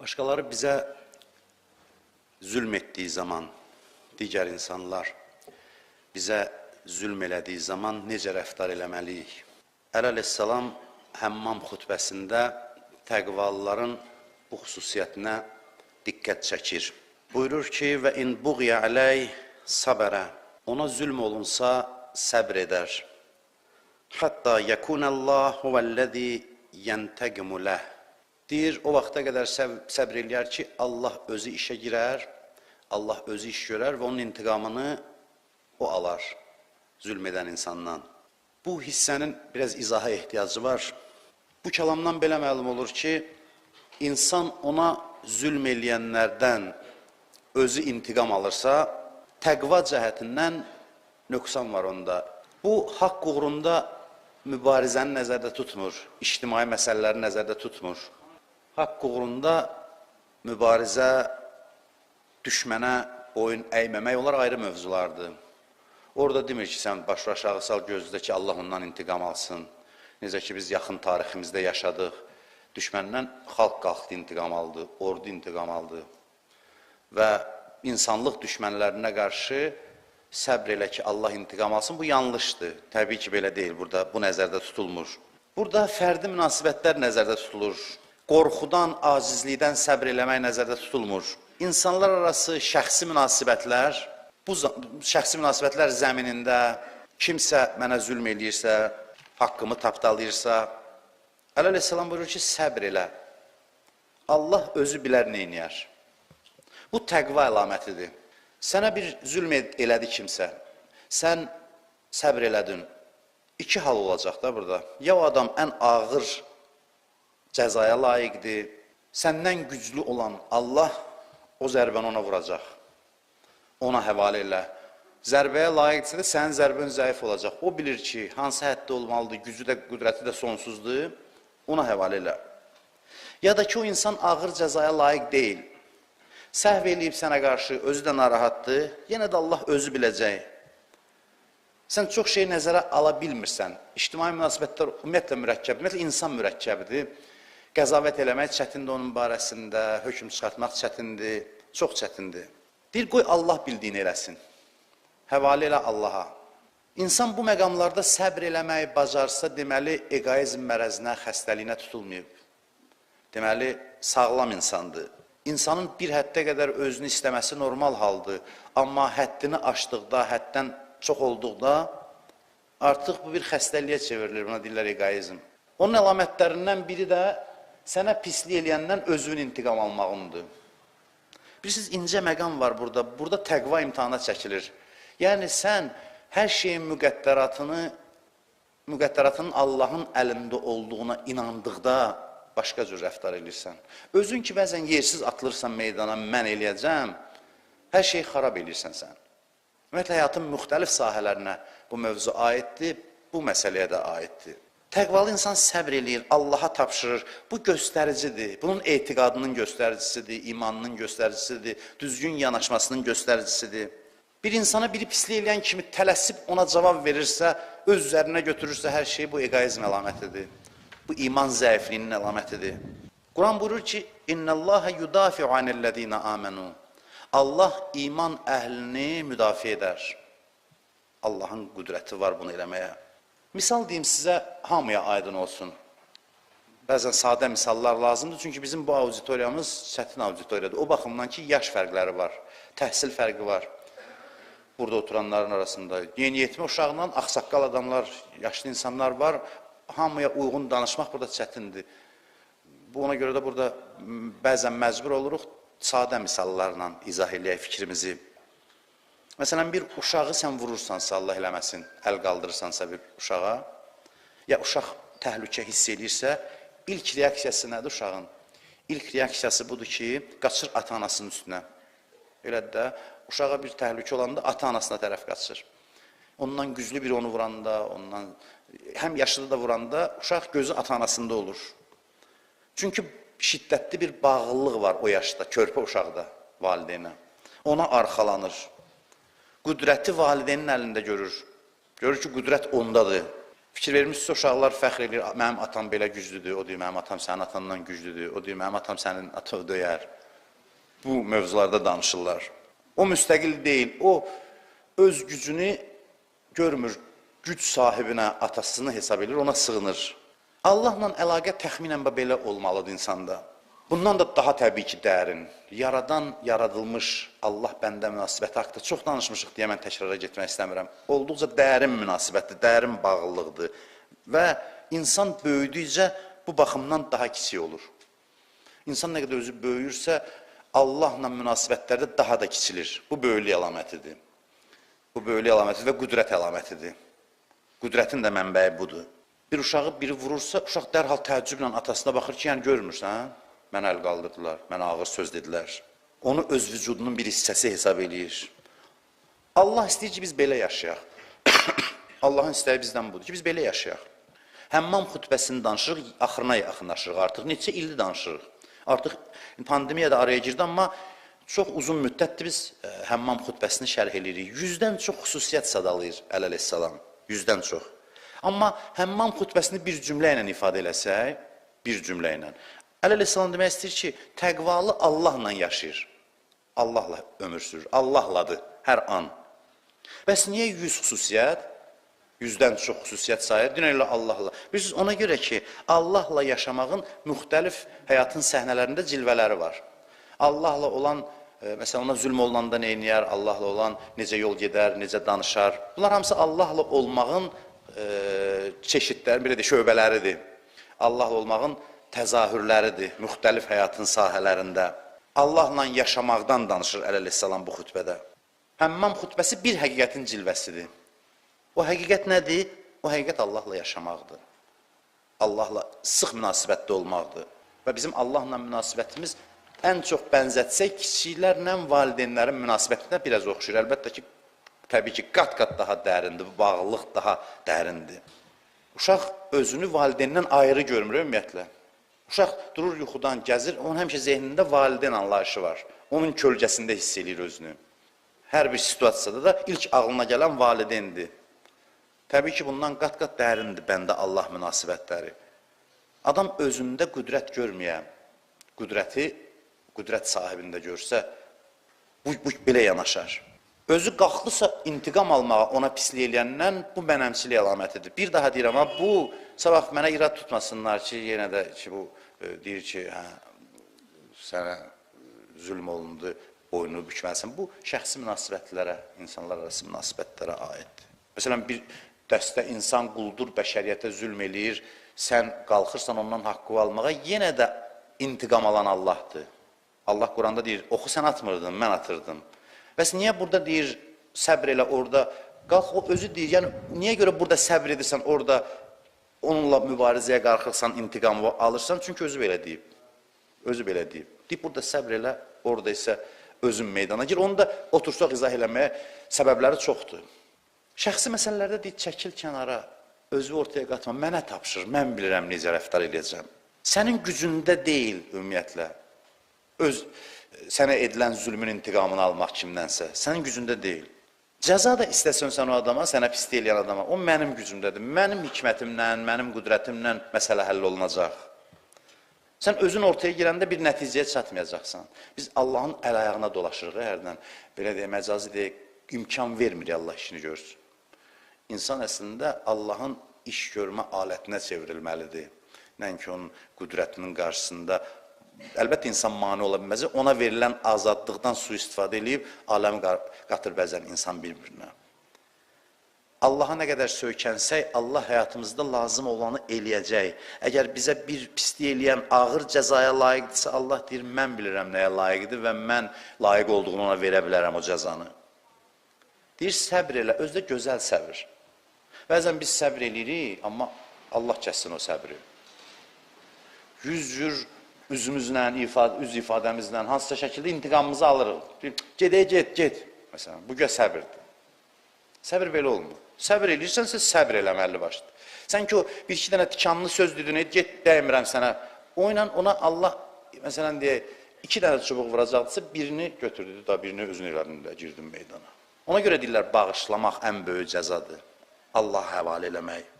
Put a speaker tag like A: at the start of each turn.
A: Başqaları bizə zülm etdiyi zaman, digər insanlar bizə zülm elədiyi zaman necə rəftar eləməliyik? Əli əleyhissalam Həmmam xutbəsində təqvalıların bu xüsusiyyətinə diqqət çəkir. Buyurur ki, və in buğya əleyh sabərə, ona zülm olunsa səbr edər. Hətta yəkunəllahu vəlləzi yəntəqimu ləh. Deyir, o vaxta qədər səbr eləyər ki, Allah özü işə girər, Allah özü iş görər və onun intiqamını o alar, zülm edən insandan. Bu hissənin biraz izaha ehtiyacı var. Bu kəlamdan belə məlum olur ki, insan ona zülm eləyənlərdən özü intiqam alırsa, təqva cəhətindən nöqsan var onda. Bu, haqq uğrunda mübarizəni nəzərdə tutmur, ictimai məsələləri nəzərdə tutmur. Haqq uğrunda mübarizə, düşmənə boyun əyməmək, onlar ayrı mövzulardır. Orada demir ki, sən başını aşağı sal, gözlə ki, Allah ondan intiqam alsın. Necə ki, biz yaxın tariximizdə yaşadıq. Düşməndən xalq qalxdı, intiqam aldı, ordu intiqam aldı. Və insanlıq düşmənlərinə qarşı səbr elə ki, Allah intiqam alsın, bu yanlışdır. Təbii ki, belə deyil, burada bu nəzərdə tutulmur. Burada fərdi münasibətlər nəzərdə tutulur. Qorxudan, acizlikdən səbr eləmək nəzərdə tutulmur. İnsanlar arası şəxsi münasibətlər, bu şəxsi münasibətlər zəminində kimsə mənə zülm eləyirsə, haqqımı tapdalayırsa, Əli əleyhissalam buyurur ki, səbr elə. Allah özü bilər neyniyər. Bu təqva əlamətidir. Sənə bir zülm elədi kimsə, sən səbr elədin. İki hal olacaq da burada. Ya o adam ən ağır cəzaya layiqdir, səndən güclü olan Allah o zərbəni ona vuracaq, ona həvalə elə. Zərbəyə layiqdirsə də sənin zərbən zəif olacaq. O bilir ki, hansı həddə olmalıdır, gücü də, qüdrəti də sonsuzdur, ona həvalə elə. Ya da ki, o insan ağır cəzaya layiq deyil, səhv eləyib sənə qarşı, özü də narahatdır, yenə də Allah özü biləcək. Sən çox şeyi nəzərə ala bilmirsən. İctimai münasibətlər ümumiyyətlə mürəkkəbdir, ümumiyyətlə insan mürəkkəbidir. Qəzavət eləmək çətindir onun barəsində, hökm çıxartmaq çətindir, çox çətindir. Deyir, qoy Allah bildiyini eləsin, həvalə elə Allaha. İnsan bu məqamlarda səbr eləməyi bacarsa, deməli, eqoizm mərəzinə, xəstəliyinə tutulmayıb. Deməli, sağlam insandır. İnsanın bir həddə qədər özünü istəməsi normal haldır. Amma həddini aşdıqda, həddən çox olduqda, artıq bu bir xəstəliyə çevrilir, buna deyirlər eqoizm. Onun əlamətlərindən biri də sənə pislik eləyəndən özünün intiqam almağındır. Bilirsiniz, incə məqam var burada. Burada təqva imtihana çəkilir. Yəni, sən hər şeyin müqəddəratının Allahın əlində olduğuna inandıqda başqa cür rəftar edirsən. Özün ki, bəzən yersiz atılırsan meydana, mən eləyəcəm, hər şeyi xarab edirsən sən. Ümumiyyətlə, həyatın müxtəlif sahələrinə bu mövzu aiddir, bu məsələyə də aiddir. Təqvalı insan səbr eləyir, Allaha tapşırır. Bu göstəricidir, bunun etiqadının göstəricisidir, imanının göstəricisidir, düzgün yanaşmasının göstəricisidir. Bir insana biri pislik eləyən kimi tələsib ona cavab verirsə, öz üzərinə götürürsə hər şey, bu eqoizm əlamətidir. Bu iman zəifliyinin əlamətidir. Quran buyurur ki, İnnəlləhə yudafi'u anellezina amenu. Allah iman əhlini müdafiə edər. Allahın qüdrəti var bunu eləməyə. Misal deyim sizə, hamıya aydın olsun. Bəzən sadə misallar lazımdır, çünki bizim bu auditoriyamız çətin auditoriyadır. O baxımdan ki, yaş fərqləri var, təhsil fərqi var. Burada oturanların arasında yeniyetmə uşağından ağsaqqal adamlar, yaşlı insanlar var. Hamıya uyğun danışmaq burada çətindir. Ona görə də burada bəzən məcbur oluruq, sadə misallarla izah eləyək fikrimizi. Məsələn, bir uşağı sən vurursansa, Allah eləməsin, əl qaldırırsansa bir uşağa, ya uşaq təhlükə hiss edirsə, ilk reaksiyası nədir uşağın? İlk reaksiyası budur ki, qaçır ata-anasının üstünə. Elə də, uşağa bir təhlükə olanda ata-anasına tərəf qaçır. Ondan güclü biri onu vuranda, həm yaşlı da vuranda, uşaq gözü ata-anasında olur. Çünki şiddətli bir bağlılıq var o yaşda, körpə uşaqda valideynə. Ona arxalanır. Qüdrəti valideynin əlində görür. Görür ki, qüdrət ondadır. Fikir vermişsə, uşaqlar fəxr edir, mənim atam belə güclüdür, o deyir, mənim atam sənin atandan güclüdür, o deyir, mənim atam sənin atanı döyər. Bu mövzularda danışırlar. O müstəqil deyil, o öz gücünü görmür, güc sahibinə, atasını hesab edir, ona sığınır. Allahla əlaqə təxminən belə olmalıdır insanda. Bundan da daha təbii ki, dərin. Yaradan, yaradılmış Allah bəndə münasibəti haqqında çox danışmışıq deyə mən təkrara getmək istəmirəm. Olduqca dərin münasibətdir, dərin bağlılıqdır. Və insan böyüdükcə bu baxımdan daha kiçik olur. İnsan nə qədər özü böyüyürsə, Allahla münasibətlərdə daha da kiçilir. Bu böyüklük əlamətidir. Bu böyüklük əlamətidir və qüdrət əlamətidir. Qüdrətin də mənbəyi budur. Bir uşağı biri vurursa, uşaq dərhal təəccüblə atasına baxır ki, yəni görmürsən, mənə əl qaldırdılar, mənə ağır söz dedilər. Onu öz vücudunun bir hissəsi hesab eləyir. Allah istəyir ki, biz belə yaşayaq. Allahın istəyi bizdən budur ki, biz belə yaşayaq. Həmmam xütbəsini danışırıq, axırına yaxınlaşırıq artıq. Neçə ildir danışırıq. Artıq pandemiya da araya girdi, amma çox uzun müddətdir biz həmmam xütbəsini şərh edirik. 100-dən çox xüsusiyyət sadalayır əleyhissalam. 100-dən çox. Amma həmmam xütbəsini bir cümlə ilə ifadə eləsək, bir cümlə ilə. Əleyhissalam demək istəyir ki, təqvalı Allahla yaşayır. Allahla ömür sürür. Allahladır hər an. Bəs niyə 100 xüsusiyyət? 100-dən çox xüsusiyyət sayır. Dinlə Allahla. Bilirsiniz, ona görə ki, Allahla yaşamağın müxtəlif həyatın səhnələrində cilvələri var. Allahla olan, məsələn, ona zülm olunanda nə edir, Allahla olan necə yol gedər, necə danışar. Bunlar hamısı Allahla olmağın çeşidləri, belə deyək, şöbələridir. Allahla olmağın təzahürləridir, müxtəlif həyatın sahələrində. Allahla yaşamaqdan danışır əleyhissalam bu xütbədə. Həmmam xütbəsi bir həqiqətin cilvəsidir. O həqiqət nədir? O həqiqət Allahla yaşamaqdır. Allahla sıx münasibətdə olmaqdır. Və bizim Allahla münasibətimiz ən çox bənzətsək, kiçiklərlə valideynlərin münasibətinə biraz oxşur. Əlbəttə ki, təbii ki, qat-qat daha dərindir, bu bağlılıq daha dərindir. Uşaq özünü valideyndən ayrı görmür, ümumiyyətlə. Uşaq durur yuxudan, gəzir, onun həmişə zehnində valideyn anlayışı var. Onun kölgəsində hiss edir özünü. Hər bir situasiyada da ilk ağlına gələn valideyndir. Təbii ki, bundan qat-qat dərindir bəndə Allah münasibətləri. Adam özündə qüdrət görməyən, qüdrət sahibində görsə, bu belə yanaşar. Özü qalxlısa intiqam almağa ona pislik eləyəndən bu mənəmçilik əlamətidir. Bir daha deyirəm, bu sabah mənə irad tutmasınlar ki, yenə də ki, bu deyir ki, sənə zülm olundu, boynunu bükməlisən. Bu, şəxsi münasibətlərə, insanlar arası münasibətlərə aiddir. Məsələn, bir dəstə insan quldur, bəşəriyyətə zülm eləyir, sən qalxırsan ondan haqqı almağa, yenə də intiqam alan Allahdır. Allah Quranda deyir, oxu sən atmırdın, mən atırdım. Bəs niyə burada deyir, səbr elə orada, qalx o özü deyir, yəni niyə görə burada səbr edirsən, orada onunla mübarizəyə qalxırsan, intiqamı alırsan, çünki özü belə deyib. Özü belə deyib. Deyib, burada səbr elə, orada isə özün meydana gir. Onu da otursaq izah eləməyə səbəbləri çoxdur. Şəxsi məsələlərdə deyir, çəkil kənara, özü ortaya qatma, mənə tapşır, mən bilirəm necə rəftar edəcəm. Sənin gücündə deyil, ümumiyyətlə, sənə edilən zülmün intiqamını almaq kimdənsə, sənin gücündə deyil. Cəza da istəsən sən o adama, sənə pislik eləyən adama, o mənim gücümdədir, mənim hikmətimlə, mənim qüdrətimlə məsələ həll olunacaq. Sən özün ortaya girəndə bir nəticəyə çatmayacaqsan. Biz Allahın əl-ayağına dolaşırıq, hərdən, belə deyək, məcazi deyək, imkan vermir Allah işini görsün. İnsan əslində Allahın iş görmə alətinə çevrilməlidir. Nəinki onun qüdrətinin qarşısında. Əlbəttə, insan mani ola bilməz. Ona verilən azadlıqdan sui-istifadə edib, aləmi qatır bəzən insan bir-birinə. Allaha nə qədər söykənsək, Allah həyatımızda lazım olanı eləyəcək. Əgər bizə bir pislik eləyən ağır cəzaya layiqdirsə, Allah deyir, mən bilirəm nəyə layiqdir və mən layiq olduğunu ona verə bilərəm o cəzanı. Deyir, səbr elə, özdə gözəl səbr. Bəzən biz səbr eləyirik, amma Allah kəssin o səbri. 100 cür üzümüzlə, üz ifadəmizlə, hansısa şəkildə intiqamımızı alırıq. Gedək, get. Məsələn, bu görə səbirdir. Səbir belə olmur. Səbir eləyirsənsə, səbir eləməli başdır. Sən ki, o bir-iki dənə tikanlı söz dedin, get, dəymirəm sənə. O ilə ona Allah, məsələn, deyək, 2 dənə çubuq vuracaqdırsa, birini götürdü, da birini özünün ellərində girdim meydana. Ona görə deyirlər, bağışlamaq ən böyük cəzadır. Allah həvalə eləmək.